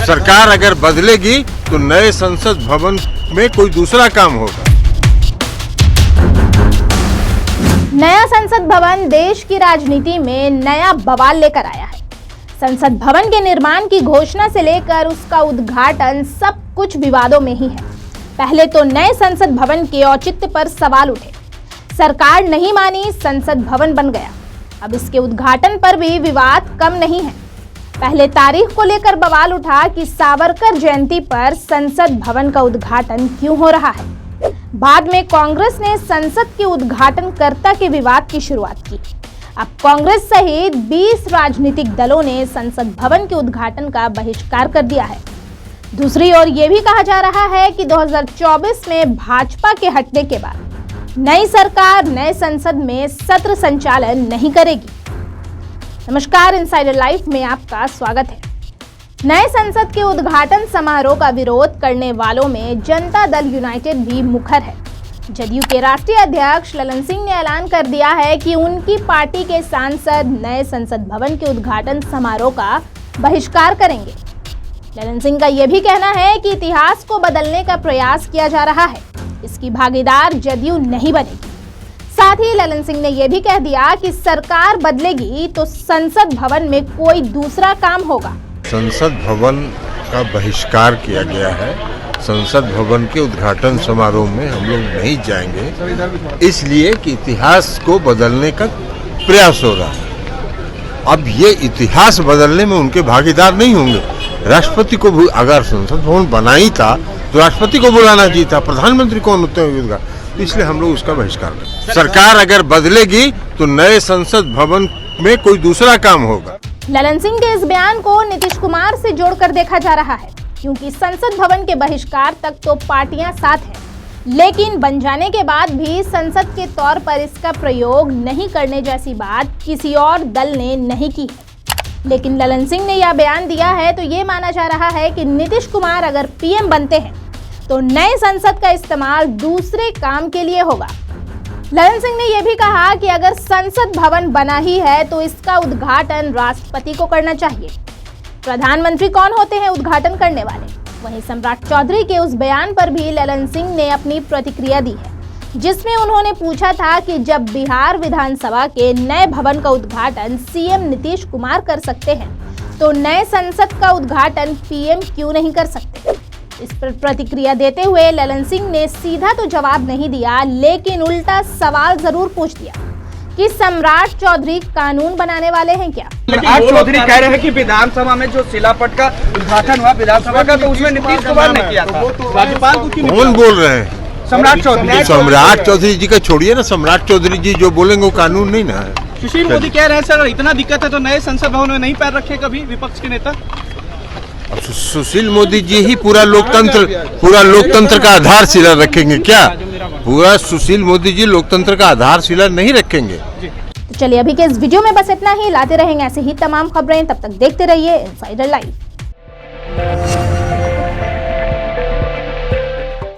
सरकार अगर बदलेगी तो नए संसद भवन में कोई दूसरा काम होगा। नया संसद भवन देश की राजनीति में नया बवाल लेकर आया है। संसद भवन के निर्माण की घोषणा से लेकर उसका उद्घाटन सब कुछ विवादों में ही है। पहले तो नए संसद भवन के औचित्य पर सवाल उठे, सरकार नहीं मानी, संसद भवन बन गया। अब इसके उद्घाटन पर भी विवाद कम नहीं है। पहले तारीख को लेकर बवाल उठा कि सावरकर जयंती पर संसद भवन का उद्घाटन क्यों हो रहा है। बाद में कांग्रेस ने संसद के उद्घाटनकर्ता के विवाद की शुरुआत की। अब कांग्रेस सहित 20 राजनीतिक दलों ने संसद भवन के उद्घाटन का बहिष्कार कर दिया है। दूसरी ओर ये भी कहा जा रहा है कि 2024 में भाजपा के हटने के बाद नई सरकार नए संसद में सत्र संचालन नहीं करेगी। नमस्कार, इनसाइडर लाइफ में आपका स्वागत है। नए संसद के उद्घाटन समारोह का विरोध करने वालों में जनता दल यूनाइटेड भी मुखर है। जदयू के राष्ट्रीय अध्यक्ष ललन सिंह ने ऐलान कर दिया है कि उनकी पार्टी के सांसद नए संसद भवन के उद्घाटन समारोह का बहिष्कार करेंगे। ललन सिंह का यह भी कहना है कि इतिहास को बदलने का प्रयास किया जा रहा है, इसकी भागीदार जदयू नहीं बनेगी। साथ ही ललन सिंह ने यह भी कह दिया कि सरकार बदलेगी तो संसद भवन में कोई दूसरा काम होगा। संसद भवन का बहिष्कार किया गया है। संसद भवन के उद्घाटन समारोह में हम लोग नहीं जाएंगे, इसलिए कि इतिहास को बदलने का प्रयास हो रहा है। अब ये इतिहास बदलने में उनके भागीदार नहीं होंगे। राष्ट्रपति को भी अगर संसद भवन बना ही था तो राष्ट्रपति को बुलाना चाहिए था, प्रधानमंत्री कौन होते हैं, इसलिए हम लोग उसका बहिष्कार करें। सरकार अगर बदलेगी तो नए संसद भवन में कोई दूसरा काम होगा। ललन सिंह के इस बयान को नीतीश कुमार से जोड़कर देखा जा रहा है, क्योंकि संसद भवन के बहिष्कार तक तो पार्टियां साथ हैं, लेकिन बन जाने के बाद भी संसद के तौर पर इसका प्रयोग नहीं करने जैसी बात किसी और दल ने नहीं की है। लेकिन ललन सिंह ने यह बयान दिया है तो ये माना जा रहा है कि नीतीश कुमार अगर पीएम बनते हैं तो नए संसद का इस्तेमाल दूसरे काम के लिए होगा। ललन सिंह ने यह भी कहा कि अगर संसद भवन बना ही है तो इसका उद्घाटन राष्ट्रपति को करना चाहिए। प्रधानमंत्री कौन होते हैं उद्घाटन करने वाले? वहीं सम्राट चौधरी के उस बयान पर भी ललन सिंह ने अपनी प्रतिक्रिया दी है, जिसमें उन्होंने पूछा था कि जब बिहार विधानसभा के नए भवन का उद्घाटन सीएम नीतीश कुमार कर सकते हैं तो नए संसद का उद्घाटन पीएम क्यों नहीं कर सकते। इस पर प्रतिक्रिया देते हुए ललन सिंह ने सीधा तो जवाब नहीं दिया, लेकिन उल्टा सवाल जरूर पूछ दिया कि सम्राट चौधरी कानून बनाने वाले हैं क्या। सम्राट चौधरी कह रहे हैं कि विधानसभा में जो शिलापट का उद्घाटन हुआ विधानसभा का, तो उसमें नीतीश कुमार ने किया था। राज्यपाल को कौन बोल रहे हैं? सम्राट चौधरी। सम्राट चौधरी जी का छोड़िए ना, सम्राट चौधरी जी जो बोलेंगे वो कानून नहीं ना है। सुशील मोदी कह रहे हैं सर इतना दिक्कत है तो नए संसद भवन में नहीं पैर रखे कभी विपक्ष के नेता। सुशील मोदी जी ही पूरा लोकतंत्र का आधारशिला रखेंगे क्या? पूरा सुशील मोदी जी लोकतंत्र का आधारशिला नहीं रखेंगे। तो चलिए अभी के इस वीडियो में बस इतना ही। लाते रहेंगे ऐसे ही तमाम खबरें, तब तक देखते रहिए इनसाइडर लाइव।